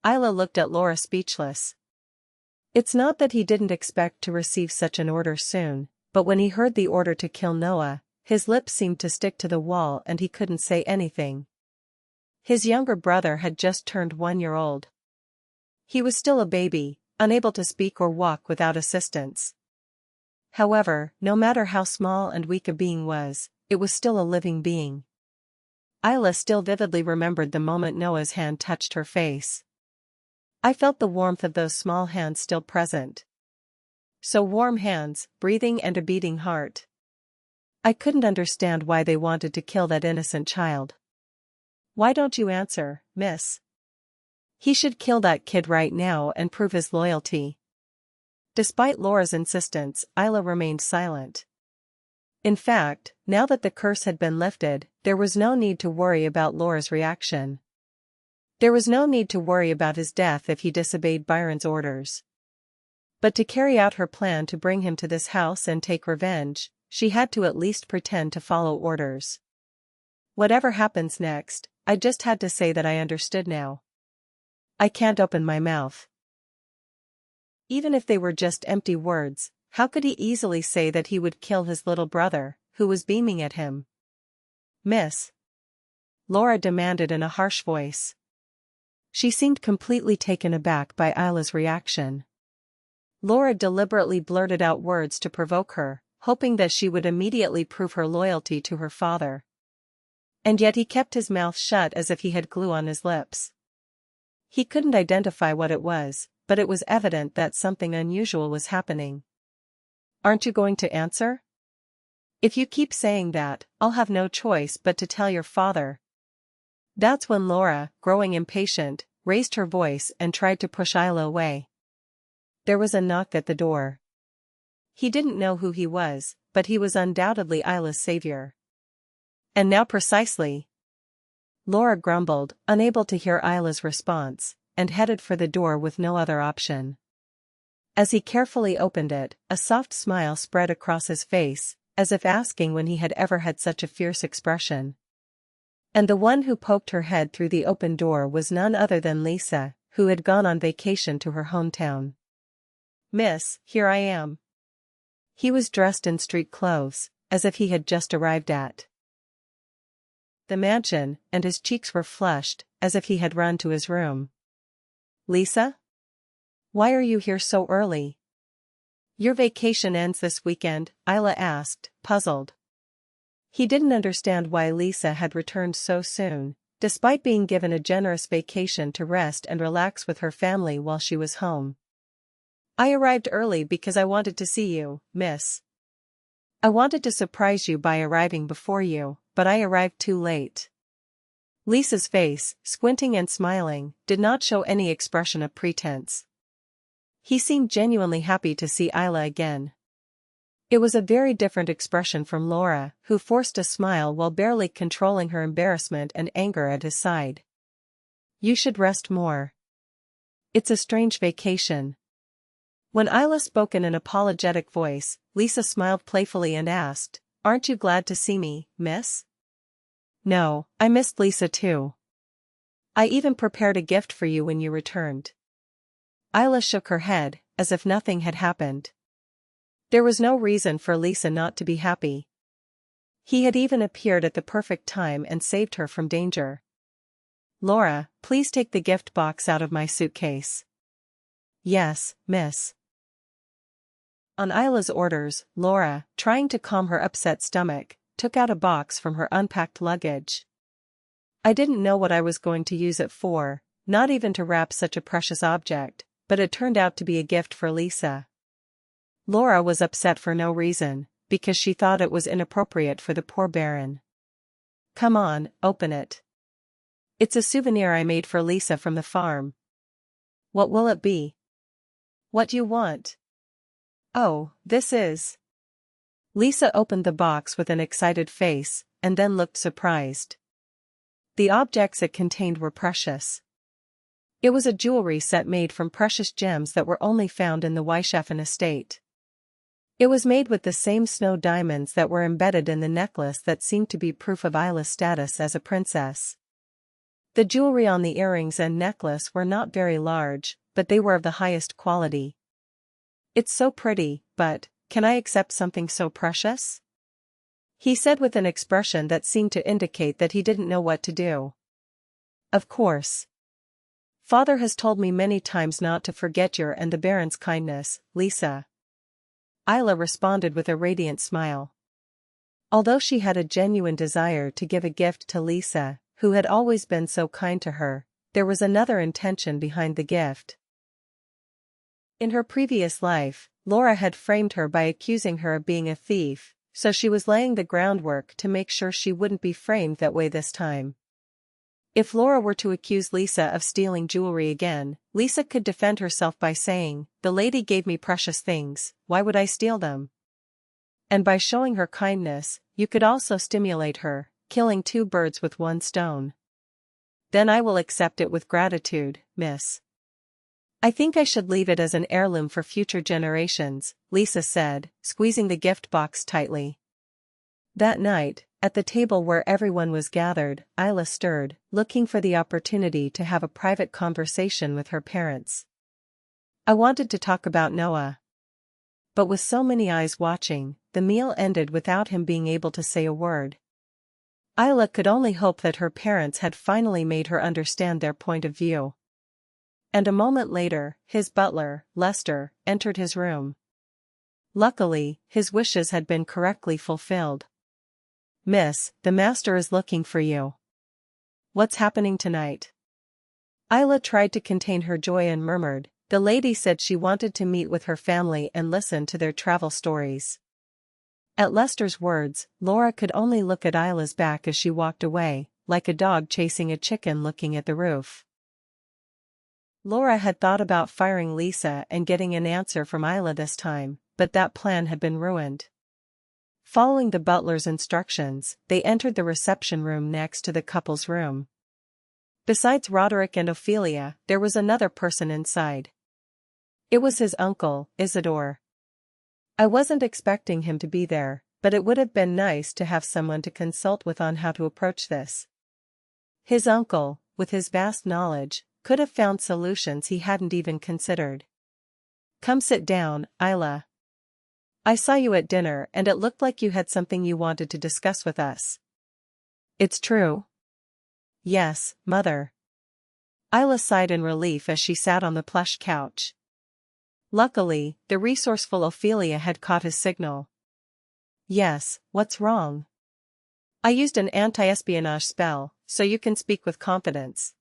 Ayla looked at Laura speechless. It's not that he didn't expect to receive such an order soon, but when he heard the order to kill Noah, his lips seemed to stick to the wall and he couldn't say anything. His younger brother had just turned 1 year old. He was still a baby, unable to speak or walk without assistance. However, no matter how small and weak a being was, it was still a living being. Ayla still vividly remembered the moment Noah's hand touched her face. I felt the warmth of those small hands still present. So warm hands, breathing and a beating heart. I couldn't understand why they wanted to kill that innocent child. Why don't you answer, miss? He should kill that kid right now and prove his loyalty. Despite Laura's insistence, Ayla remained silent. In fact, now that the curse had been lifted, there was no need to worry about Laura's reaction. There was no need to worry about his death if he disobeyed Byron's orders. But to carry out her plan to bring him to this house and take revenge, she had to at least pretend to follow orders. Whatever happens next, I just had to say that I understood now. I can't open my mouth. Even if they were just empty words, how could he easily say that he would kill his little brother, who was beaming at him? Miss? Laura demanded in a harsh voice. She seemed completely taken aback by Ayla's reaction. Laura deliberately blurted out words to provoke her, hoping that she would immediately prove her loyalty to her father. And yet he kept his mouth shut as if he had glue on his lips. He couldn't identify what it was, but it was evident that something unusual was happening. Aren't you going to answer? If you keep saying that, I'll have no choice but to tell your father. That's when Laura, growing impatient, raised her voice and tried to push Ayla away. There was a knock at the door. He didn't know who he was, but he was undoubtedly Ayla's savior. And now precisely. Laura grumbled, unable to hear Ayla's response, and headed for the door with no other option. As he carefully opened it, a soft smile spread across his face, as if asking when he had ever had such a fierce expression. And the one who poked her head through the open door was none other than Lisa, who had gone on vacation to her hometown. Miss, here I am. He was dressed in street clothes, as if he had just arrived at the mansion, and his cheeks were flushed, as if he had run to his room. Lisa? Why are you here so early? Your vacation ends this weekend, Ayla asked, puzzled. He didn't understand why Lisa had returned so soon, despite being given a generous vacation to rest and relax with her family while she was home. I arrived early because I wanted to see you, miss. I wanted to surprise you by arriving before you, but I arrived too late. Lisa's face, squinting and smiling, did not show any expression of pretense. He seemed genuinely happy to see Ayla again. It was a very different expression from Laura, who forced a smile while barely controlling her embarrassment and anger at his side. You should rest more. It's a strange vacation. When Ayla spoke in an apologetic voice, Lisa smiled playfully and asked, Aren't you glad to see me, miss? No, I missed Lisa too. I even prepared a gift for you when you returned. Ayla shook her head, as if nothing had happened. There was no reason for Lisa not to be happy. He had even appeared at the perfect time and saved her from danger. Laura, please take the gift box out of my suitcase. Yes, miss. On Ayla's orders, Laura, trying to calm her upset stomach, took out a box from her unpacked luggage. I didn't know what I was going to use it for, not even to wrap such a precious object, but it turned out to be a gift for Lisa. Laura was upset for no reason, because she thought it was inappropriate for the poor Baron. Come on, open it. It's a souvenir I made for Lisa from the farm. What will it be? What do you want? Oh, this is. Lisa opened the box with an excited face, and then looked surprised. The objects it contained were precious. It was a jewelry set made from precious gems that were only found in the Weishafen estate. It was made with the same snow diamonds that were embedded in the necklace that seemed to be proof of Ayla's status as a princess. The jewelry on the earrings and necklace were not very large, but they were of the highest quality. "It's so pretty, but, can I accept something so precious?" he said with an expression that seemed to indicate that he didn't know what to do. "Of course. Father has told me many times not to forget your and the Baron's kindness, Lisa." Ayla responded with a radiant smile. Although she had a genuine desire to give a gift to Lisa, who had always been so kind to her, there was another intention behind the gift. In her previous life, Laura had framed her by accusing her of being a thief, so she was laying the groundwork to make sure she wouldn't be framed that way this time. If Laura were to accuse Lisa of stealing jewelry again, Lisa could defend herself by saying, "The lady gave me precious things, why would I steal them?" And by showing her kindness, you could also stimulate her, killing two birds with one stone. "Then I will accept it with gratitude, miss. I think I should leave it as an heirloom for future generations," Lisa said, squeezing the gift box tightly. That night, at the table where everyone was gathered, Ayla stirred, looking for the opportunity to have a private conversation with her parents. "I wanted to talk about Noah." But with so many eyes watching, the meal ended without him being able to say a word. Ayla could only hope that her parents had finally made her understand their point of view. And a moment later, his butler, Lester, entered his room. Luckily, his wishes had been correctly fulfilled. "Miss, the master is looking for you." "What's happening tonight?" Ayla tried to contain her joy and murmured, "The lady said she wanted to meet with her family and listen to their travel stories." At Lester's words, Laura could only look at Ayla's back as she walked away, like a dog chasing a chicken looking at the roof. Laura had thought about firing Lisa and getting an answer from Ayla this time, but that plan had been ruined. Following the butler's instructions, they entered the reception room next to the couple's room. Besides Roderick and Ophelia, there was another person inside. It was his uncle, Isidore. "I wasn't expecting him to be there, but it would have been nice to have someone to consult with on how to approach this." His uncle, with his vast knowledge, could have found solutions he hadn't even considered. "Come sit down, Ayla. I saw you at dinner and it looked like you had something you wanted to discuss with us." "It's true." "Yes, mother." Ayla sighed in relief as she sat on the plush couch. Luckily, the resourceful Ophelia had caught his signal. "Yes, what's wrong?" "I used an anti-espionage spell, so you can speak with confidence."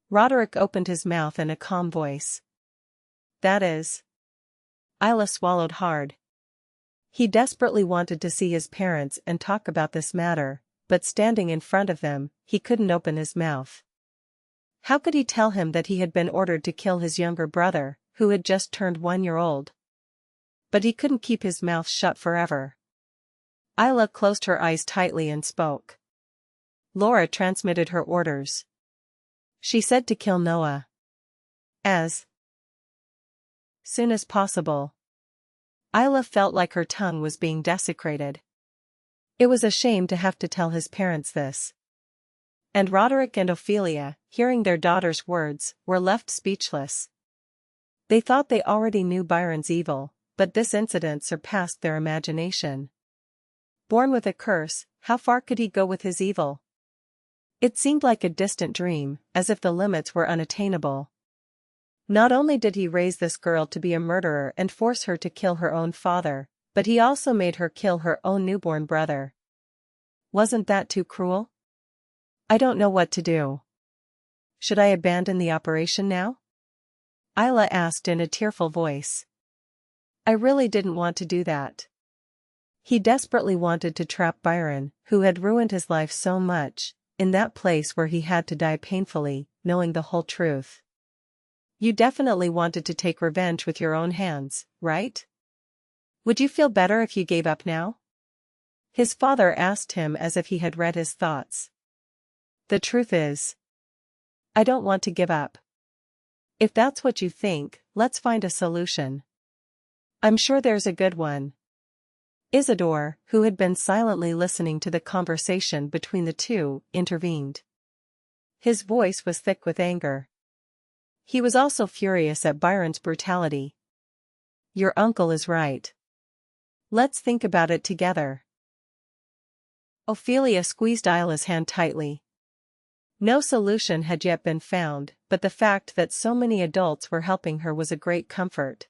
Roderick opened his mouth in a calm voice. "That is?" Ayla swallowed hard. He desperately wanted to see his parents and talk about this matter, but standing in front of them, he couldn't open his mouth. How could he tell him that he had been ordered to kill his younger brother, who had just turned 1 year old? But he couldn't keep his mouth shut forever. Ayla closed her eyes tightly and spoke. Laura transmitted her orders. She said to kill Noah as soon as possible. Ayla felt like her tongue was being desecrated. It was a shame to have to tell his parents this. And Roderick and Ophelia, hearing their daughter's words, were left speechless. They thought they already knew Byron's evil, but this incident surpassed their imagination. Born with a curse, how far could he go with his evil? It seemed like a distant dream, as if the limits were unattainable. Not only did he raise this girl to be a murderer and force her to kill her own father, but he also made her kill her own newborn brother. Wasn't that too cruel? "I don't know what to do. Should I abandon the operation now?" Ayla asked in a tearful voice. "I really didn't want to do that." He desperately wanted to trap Byron, who had ruined his life so much, in that place where he had to die painfully, knowing the whole truth. "You definitely wanted to take revenge with your own hands, right? Would you feel better if you gave up now?" His father asked him as if he had read his thoughts. "The truth is, I don't want to give up. If that's what you think, let's find a solution. I'm sure there's a good one." Isidore, who had been silently listening to the conversation between the two, intervened. His voice was thick with anger. He was also furious at Byron's brutality. Your uncle is right. Let's think about it together. Ophelia squeezed Ayla's hand tightly. No solution had yet been found, but the fact that so many adults were helping her was a great comfort.